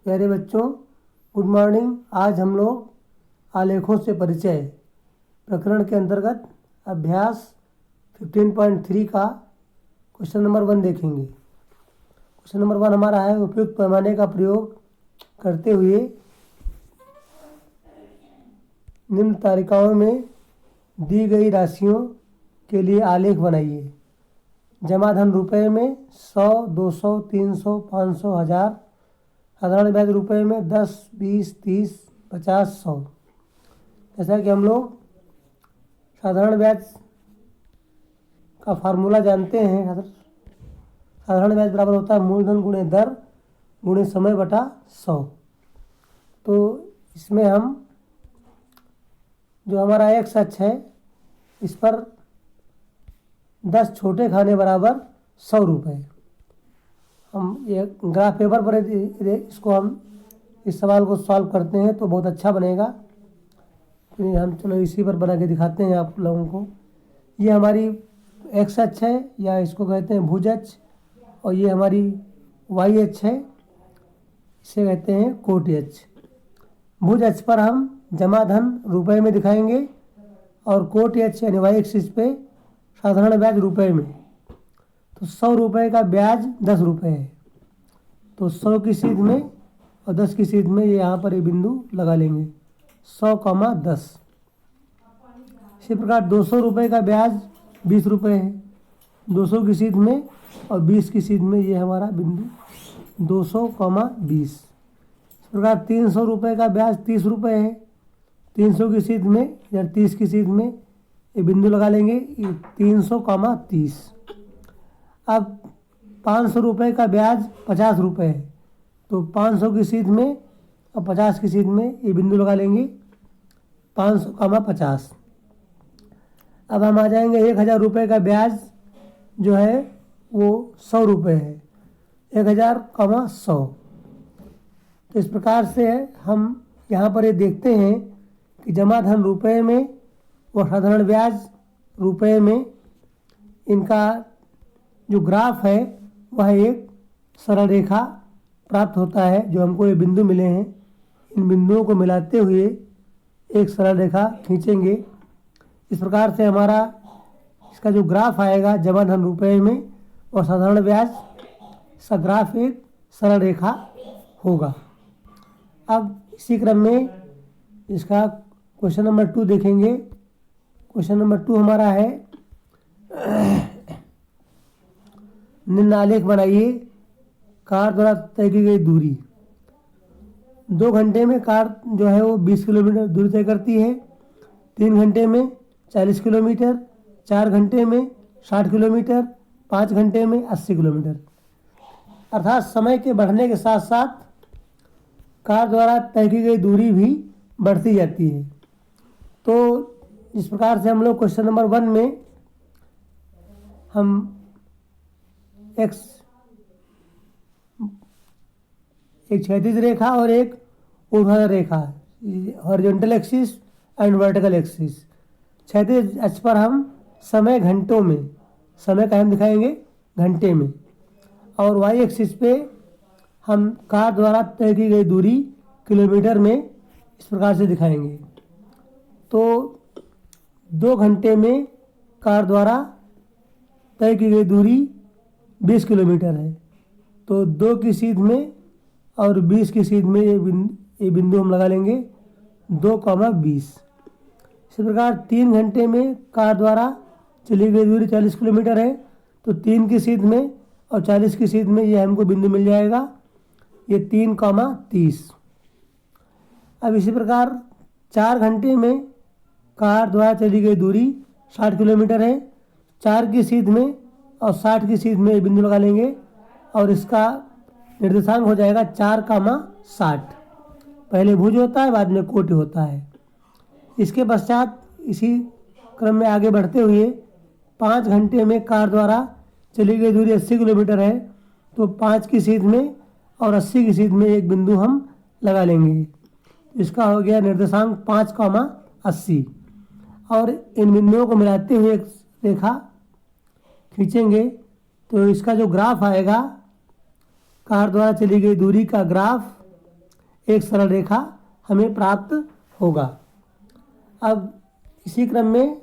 प्यारे बच्चों, good morning. आज हम लोग आलेखों से परिचय प्रकरण के अंतर्गत अभ्यास 15.3 का क्वेश्चन नंबर 1 देखेंगे। क्वेश्चन नंबर 1 हमारा है, उपयुक्त पैमाने का प्रयोग करते हुए निम्न तालिकाओं में दी गई राशियों के लिए आलेख बनाइए। जमा धन रुपए में 100, 200, 300, 500, 1000। साधारण ब्याज रुपए में 10, 20, 30, 50, 100। जैसा कि हम लोग साधारण ब्याज का फार्मूला जानते हैं, साधारण ब्याज बराबर होता है मूलधन गुणे दर गुणे समय बटा 100। तो इसमें हम जो हमारा एक्स अक्ष है इस पर 10 छोटे खाने बराबर 100 रुपये। हम ये ग्राफ पेपर पर इसको हम इस सवाल को सॉल्व करते हैं तो बहुत अच्छा बनेगा। फिर हम चलो इसी पर बना के दिखाते हैं आप लोगों को। ये हमारी एक्स अक्ष है या इसको कहते हैं भुज अक्ष, और ये हमारी वाई अक्ष है, इसे कहते हैं कोटि अक्ष। भुज अक्ष पर हम जमा धन रुपए में दिखाएंगे और कोटि अक्ष यानी वाई एक्सिस पे साधारण ब्याज रुपए में। तो 100 रुपये का ब्याज 10 रुपये है, तो 100 की सीध में और 10 की सीध में ये यहाँ पर ये बिंदु लगा लेंगे 100, 10। इसी प्रकार 200 रुपये का ब्याज 20 रुपये है, 200 की सीध में और 20 की सीध में ये हमारा बिंदु 200, 20। इस प्रकार 300 रुपये का ब्याज 30 रुपये है, 300 की सीध में या 30 की सीध में ये बिंदु लगा लेंगे 300, 30। अब 500 रुपये का ब्याज 50 रुपये है, तो 500 की सीध में और 50 की सीध में ये बिंदु लगा लेंगे 500, 50। अब हम आ जाएंगे 1000 रुपये का ब्याज जो है वो 100 रुपये है, 1000, 100। तो इस प्रकार से हम यहाँ पर ये देखते हैं कि जमा धन रुपये में और साधारण ब्याज रुपये में इनका जो ग्राफ है वह एक सरल रेखा प्राप्त होता है। जो हमको ये बिंदु मिले हैं, इन बिंदुओं को मिलाते हुए एक सरल रेखा खींचेंगे। इस प्रकार से हमारा इसका जो ग्राफ आएगा जमा धन रुपये में और साधारण ब्याज, इसका ग्राफ एक सरल रेखा होगा। अब इसी क्रम में इसका क्वेश्चन नंबर 2 देखेंगे। क्वेश्चन नंबर 2 हमारा है, निम्न आलेख बनाइए। कार द्वारा तय की गई दूरी। 2 घंटे में कार जो है वो 20 किलोमीटर दूरी तय करती है, 3 घंटे में 40 किलोमीटर, 4 घंटे में 60 किलोमीटर, 5 घंटे में 80 किलोमीटर। अर्थात समय के बढ़ने के साथ साथ कार द्वारा तय की गई दूरी भी बढ़ती जाती है। तो इस प्रकार से हम लोग क्वेश्चन नंबर 1 में हम एक क्षैतिज रेखा और एक ऊर्ध्वाधर रेखा, horizontal axis and vertical axis. क्षैतिज अक्ष पर हम समय घंटों में, समय का हम दिखाएंगे घंटे में, और वाई एक्सिस पे हम कार द्वारा तय की गई दूरी किलोमीटर में इस प्रकार से दिखाएंगे। तो 2 घंटे में कार द्वारा तय की गई दूरी 20 किलोमीटर है, तो 2 की सीध में और 20 की सीध में ये बिंदु हम लगा लेंगे 2, 20। इसी प्रकार 3 घंटे में कार द्वारा चली गई दूरी 40 किलोमीटर है, तो 3 की सीध में और 40 की सीध में ये हमको बिंदु मिल जाएगा, ये 3, 30। अब इसी प्रकार 4 घंटे में कार द्वारा चली गई दूरी 60 किलोमीटर है, 4 की सीध में और 60 की सीध में ये बिंदु लगा लेंगे और इसका निर्देशांक हो जाएगा 4, 60। पहले भुज होता है, बाद में कोटि होता है। इसके पश्चात इसी क्रम में आगे बढ़ते हुए 5 घंटे में कार द्वारा चली गई दूरी 80 किलोमीटर है, तो 5 की सीध में और 80 की सीध में एक बिंदु हम लगा लेंगे। इसका हो गया निर्देशांक 5, 80। और इन बिंदुओं को मिलाते हुए एक रेखा खींचेंगे, तो इसका जो ग्राफ आएगा कार द्वारा चली गई दूरी का ग्राफ एक सरल रेखा हमें प्राप्त होगा। अब इसी क्रम में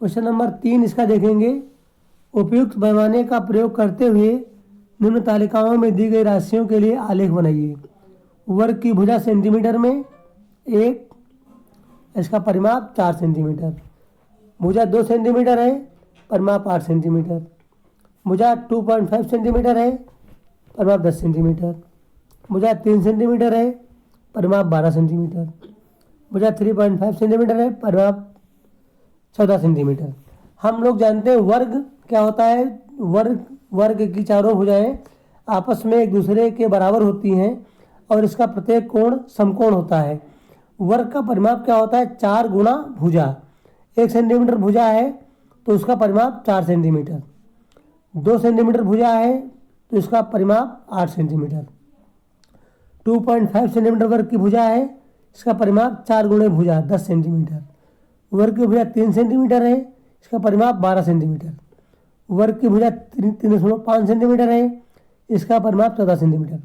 क्वेश्चन नंबर 3 इसका देखेंगे। उपयुक्त पैमाने का प्रयोग करते हुए निम्न तालिकाओं में दी गई राशियों के लिए आलेख बनाइए। वर्ग की भुजा सेंटीमीटर में 1, इसका परिमाप 4 सेंटीमीटर। भुजा 2 सेंटीमीटर है, परिमाप 8 सेंटीमीटर। भुजा 2.5 सेंटीमीटर है, परिमाप 10 सेंटीमीटर। भुजा 3 सेंटीमीटर है, परिमाप 12 सेंटीमीटर। भुजा 3.5 सेंटीमीटर है, परिमाप 14 सेंटीमीटर। हम लोग जानते हैं वर्ग क्या होता है। वर्ग की चारों भुजाएं आपस में एक दूसरे के बराबर होती हैं और इसका प्रत्येक कोण समकोण होता है। वर्ग का परिमाप क्या होता है? 4 गुना भुजा। 1 सेंटीमीटर भुजा है तो उसका परिमाप 4 सेंटीमीटर। 2 सेंटीमीटर भुजा है तो इसका परिमाप 8 सेंटीमीटर। 2.5 सेंटीमीटर वर्ग की भुजा है, इसका परिमाप 4 गुणे भुजा 10 सेंटीमीटर। वर्ग की भुजा 3 सेंटीमीटर है, इसका परिमाप 12 सेंटीमीटर। वर्ग की भुजा 3.5 सेंटीमीटर है, इसका परिमाप 14 सेंटीमीटर।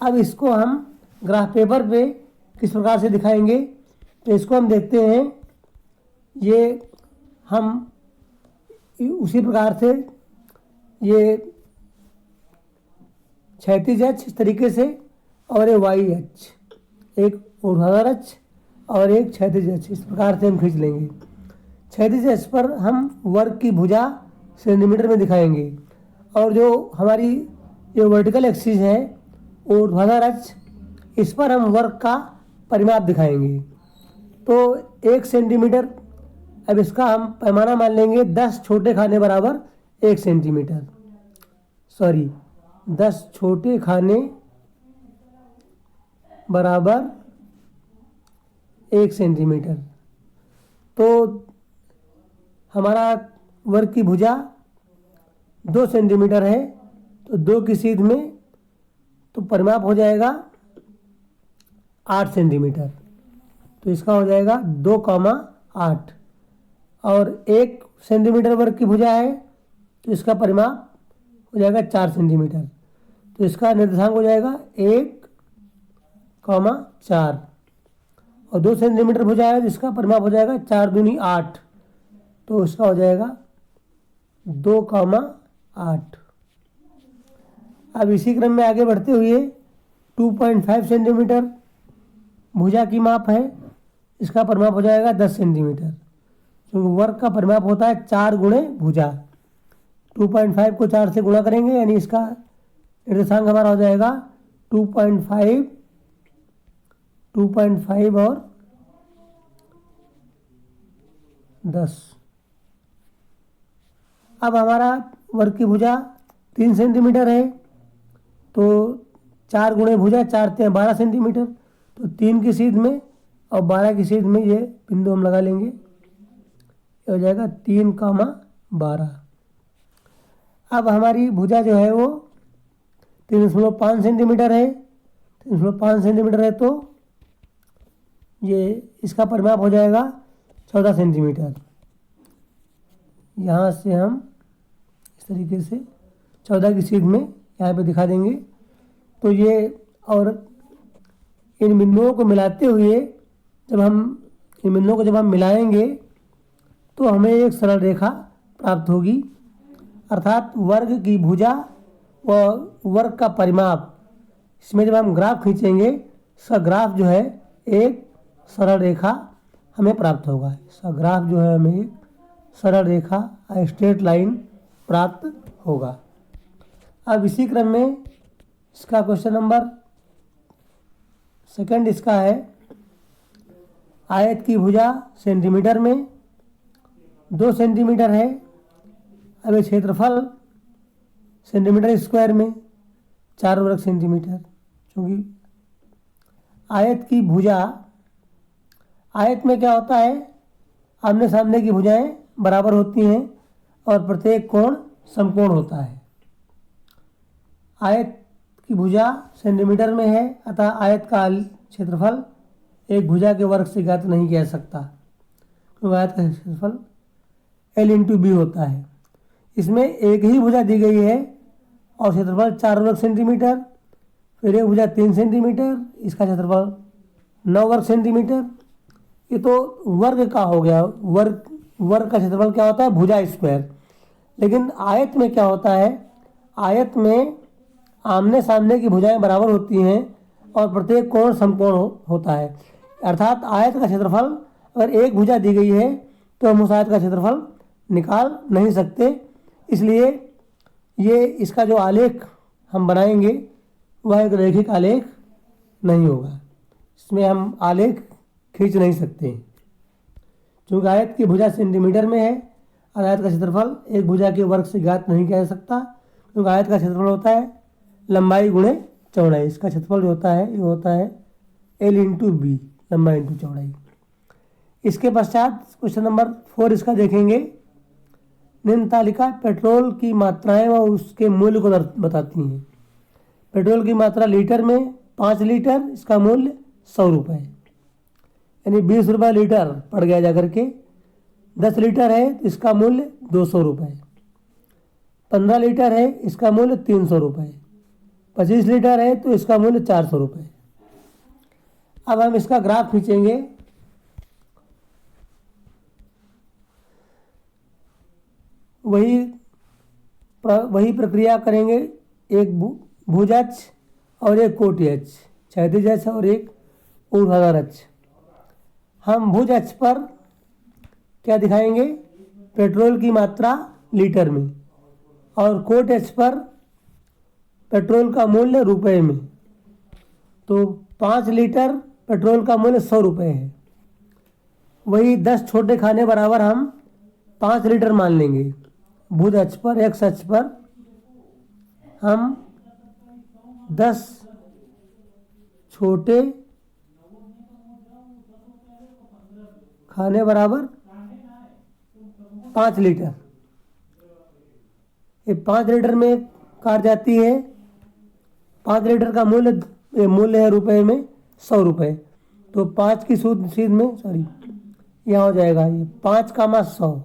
अब इसको हम ग्राफ पेपर पे किस प्रकार से दिखाएंगे, तो इसको हम देखते हैं। ये हम उसी प्रकार से ये क्षैतिज अक्ष इस तरीके से और ये वाई अक्ष, एक ऊर्ध्वाधर अक्ष और एक क्षैतिज अक्ष, इस प्रकार से हम खींच लेंगे। क्षैतिज अक्ष पर हम वर्ग की भुजा सेंटीमीटर में दिखाएंगे और जो हमारी ये वर्टिकल एक्सिस है ऊर्ध्वाधर अक्ष, इस पर हम वर्ग का परिमाप दिखाएंगे। तो 1 सेंटीमीटर, अब इसका हम पैमाना मान लेंगे 10 छोटे खाने बराबर 1 सेंटीमीटर। 10 छोटे खाने बराबर 1 सेंटीमीटर। तो हमारा वर्ग की भुजा 2 सेंटीमीटर है, तो 2 की सीध में तो परिमाप हो जाएगा 8 सेंटीमीटर। तो इसका हो जाएगा 2,8। और 1 सेंटीमीटर वर्ग की भुजा है तो इसका परिमाप हो जाएगा 4 सेंटीमीटर। तो इसका निर्देशांक हो जाएगा 1,4। और 2 सेंटीमीटर भुजा है जिसका परिमाप हो जाएगा 4 दूनी 8, तो इसका हो जाएगा 2,8। अब इसी क्रम में आगे बढ़ते हुए 2.5 सेंटीमीटर भुजा की माप है, इसका परिमाप हो जाएगा 10 सेंटीमीटर। क्योंकि वर्ग का परिमाप होता है 4 गुणे भुजा। 2.5 को 4 से गुणा करेंगे यानी इसका निर्देशांक हमारा हो जाएगा 2.5 और 10। अब हमारा वर्ग की भुजा 3 सेंटीमीटर है, तो 4 गुणे भुजा 4 × 12 सेंटीमीटर। तो 3 की सीध में और 12 की सीध में ये बिंदु हम लगा लेंगे, ये हो जाएगा 3,12। अब हमारी भुजा जो है वो 3.5 सेंटीमीटर है। 3.5 सेंटीमीटर है तो ये इसका परिमाप हो जाएगा 14 सेंटीमीटर। यहाँ से हम इस तरीके से 14 की सीध में यहाँ पे दिखा देंगे। तो ये और इन बिंदुओं को मिलाते हुए जब हम मिलाएंगे तो हमें एक सरल रेखा प्राप्त होगी। अर्थात वर्ग की भुजा व वर्ग का परिमाप, इसमें जब हम ग्राफ खींचेंगे इसका ग्राफ जो है एक सरल रेखा हमें प्राप्त होगा। इसका ग्राफ जो है हमें एक सरल रेखा स्ट्रेट लाइन प्राप्त होगा। अब इसी क्रम में इसका क्वेश्चन नंबर 2 इसका है, आयत की भुजा सेंटीमीटर में 2 सेंटीमीटर है। अब ये क्षेत्रफल सेंटीमीटर स्क्वायर में 4 वर्ग सेंटीमीटर। क्योंकि आयत की भुजा, आयत में क्या होता है, आमने सामने की भुजाएं बराबर होती हैं और प्रत्येक कोण समकोण होता है। आयत की भुजा सेंटीमीटर में है, अतः आयत का क्षेत्रफल एक भुजा के वर्ग से ज्ञात नहीं किया जा सकता। तो आयत का क्षेत्रफल L/B होता है। इसमें एक ही भुजा दी गई है और क्षेत्रफल 4 वर्ग सेंटीमीटर, फिर एक भुजा 3 सेंटीमीटर, इसका क्षेत्रफल 9 वर्ग सेंटीमीटर। ये तो वर्ग का हो गया, वर्ग का क्षेत्रफल क्या होता है, भुजा स्क्वायर। लेकिन आयत में क्या होता है, आयत में आमने सामने की भुजाएं बराबर होती हैं और प्रत्येक कोण समकोण होता है। अर्थात आयत का क्षेत्रफल अगर एक भुजा दी गई है तो हम उस आयत का क्षेत्रफल निकाल नहीं सकते। इसलिए ये इसका जो आलेख हम बनाएंगे वह एक रैखिक आलेख नहीं होगा, इसमें हम आलेख खींच नहीं सकते। क्योंकि आयत की भुजा सेंटीमीटर में है और आयत का क्षेत्रफल एक भुजा के वर्ग से ज्ञात नहीं किया जा सकता, क्योंकि आयत का क्षेत्रफल होता है लंबाई गुणे चौड़ाई। इसका क्षेत्रफल जो होता है ये होता है L इंटू बी, लंबाई इंटू चौड़ाई। इसके पश्चात क्वेश्चन नंबर 4 इसका देखेंगे। निम्न तालिका पेट्रोल की मात्राएं व उसके मूल्य को बताती हैं। पेट्रोल की मात्रा लीटर में 5 लीटर, इसका मूल्य 100 रुपये, यानी 20 रुपये लीटर पड़ गया जाकर के। 10 लीटर है तो इसका मूल्य 200 रुपये। 15 लीटर है इसका मूल्य 300 रुपये। 25 लीटर है तो इसका मूल्य 400 रुपये। अब हम इसका ग्राफ खींचेंगे। वही प्रक्रिया करेंगे, एक भुज अक्ष और एक कोटि अक्ष, क्षैतिज अक्ष और एक ऊर्ध्वाधर अक्ष। हम भुज अक्ष पर क्या दिखाएंगे, पेट्रोल की मात्रा लीटर में, और कोटि अक्ष पर पेट्रोल का मूल्य रुपए में। तो 5 लीटर पेट्रोल का मूल्य 100 रुपये है। वही 10 छोटे खाने बराबर हम 5 लीटर मान लेंगे। भुज अक्ष पर, एक्स अक्ष पर हम 10 छोटे खाने बराबर 5 लीटर, ये 5 लीटर में काट जाती है। 5 लीटर का मूल्य है रुपए में 100 रुपये। तो 5 की सीध में यहाँ हो जाएगा ये 5 कामा 100।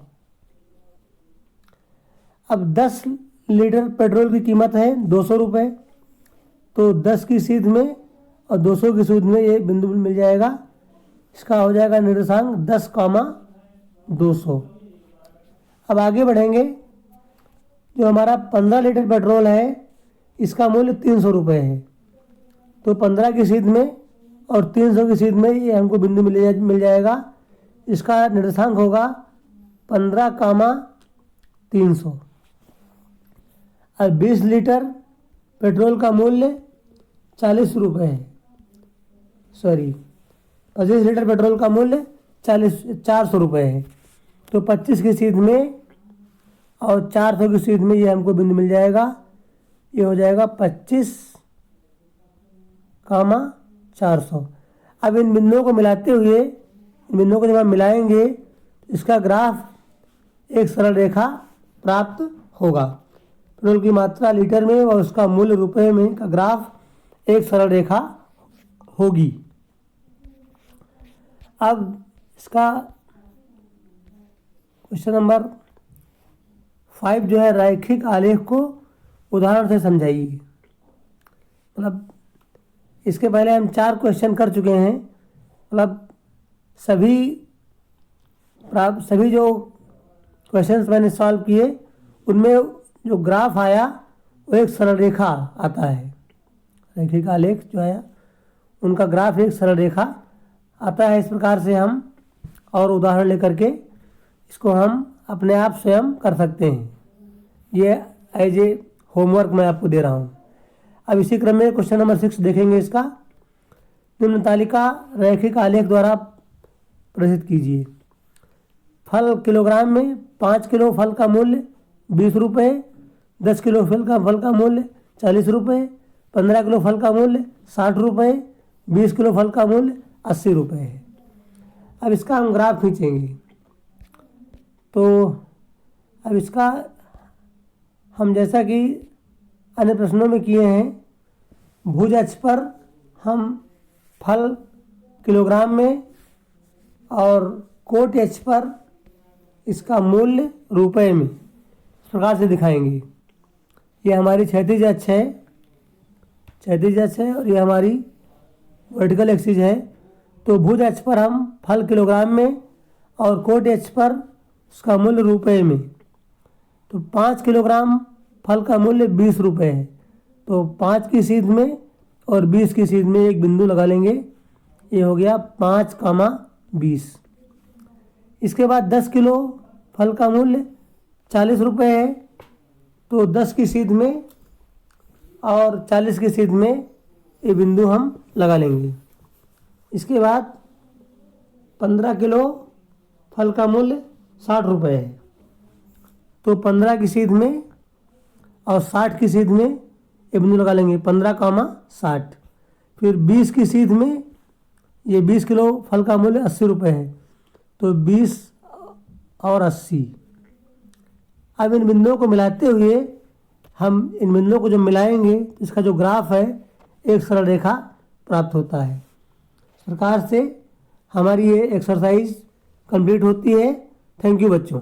अब 10 लीटर पेट्रोल की कीमत है 200 रुपये, तो 10 की सीध में और 200 की सूद में ये बिंदु मिल जाएगा। इसका हो जाएगा निर्देशांक 10 कामा 200। अब आगे बढ़ेंगे। जो हमारा 15 लीटर पेट्रोल है इसका मूल्य 300 रुपये है, तो 15 की सीध में और 300 की सीध में ये हमको बिंदु मिल जाएगा। इसका निर्देशांक होगा 15 कामा 300। अब 20 लीटर पेट्रोल का मूल्य 40 रुपये है, 25 लीटर पेट्रोल का मूल्य 400 रुपये है। तो 25 की सीध में और 400 की सीध में ये हमको बिंदु मिल जाएगा। ये हो जाएगा 25 कामा 400। अब इन बिंदुओं को मिलाते हुए, इन बिंदुओं को जब हम मिलाएंगे इसका ग्राफ एक सरल रेखा प्राप्त होगा। पेट्रोल की मात्रा लीटर में और उसका मूल्य रुपए में का ग्राफ एक सरल रेखा होगी। अब इसका क्वेश्चन नंबर 5 जो है, रैखिक आलेख को उदाहरण से समझाइए। मतलब इसके पहले हम 4 क्वेश्चन कर चुके हैं। मतलब सभी जो क्वेश्चंस मैंने सॉल्व किए उनमें जो ग्राफ आया वो एक सरल रेखा आता है। रैखिक आलेख जो आया उनका ग्राफ एक सरल रेखा आता है। इस प्रकार से हम और उदाहरण लेकर के इसको हम अपने आप स्वयं कर सकते हैं। ये एज ए होमवर्क मैं आपको दे रहा हूँ। अब इसी क्रम में क्वेश्चन नंबर 6 देखेंगे। इसका निम्न तालिका रैखिक आलेख द्वारा प्रदर्शित कीजिए। फल किलोग्राम में 5 किलो फल का मूल्य 20 रुपये, 10 किलो फल का मूल्य 40 रुपये, 15 किलो फल का मूल्य 60 रुपये, 20 किलो फल का मूल्य 80 रुपये है। अब इसका हम ग्राफ खींचेंगे। तो अब इसका हम जैसा कि अन्य प्रश्नों में किए हैं, भुज अक्ष पर हम फल किलोग्राम में और कोटि अक्ष पर इसका मूल्य रुपए में इस प्रकार से दिखाएंगे। ये हमारी क्षैतिज अक्ष है। क्षैतिज अक्ष है और ये हमारी वर्टिकल एक्सिस है। तो भुज अक्ष पर हम फल किलोग्राम में और कोटि अक्ष पर उसका मूल्य रुपए में। तो 5 किलोग्राम फल का मूल्य 20 रुपये है। तो 5 की सीध में और 20 की सीध में एक बिंदु लगा लेंगे। ये हो गया 5,20। इसके बाद 10 किलो फल का मूल्य 40 रुपये है। तो 10 की सीध में और 40 की सीध में ये बिंदु हम लगा लेंगे। इसके बाद 15 किलो फल का मूल्य 60 रुपये है। तो 15 की सीध में और 60 की सीध में ये बिंदु लगा लेंगे, 15,60। फिर 20 की सीध में ये 20 किलो फल का मूल्य 80 रुपये है। तो 20 और 80। अब इन बिंदुओं को मिलाते हुए हम इन बिंदुओं को जब मिलाएंगे तो इसका जो ग्राफ है एक सरल रेखा प्राप्त होता है। इस प्रकार से हमारी ये एक्सरसाइज कंप्लीट होती है। थैंक यू बच्चों।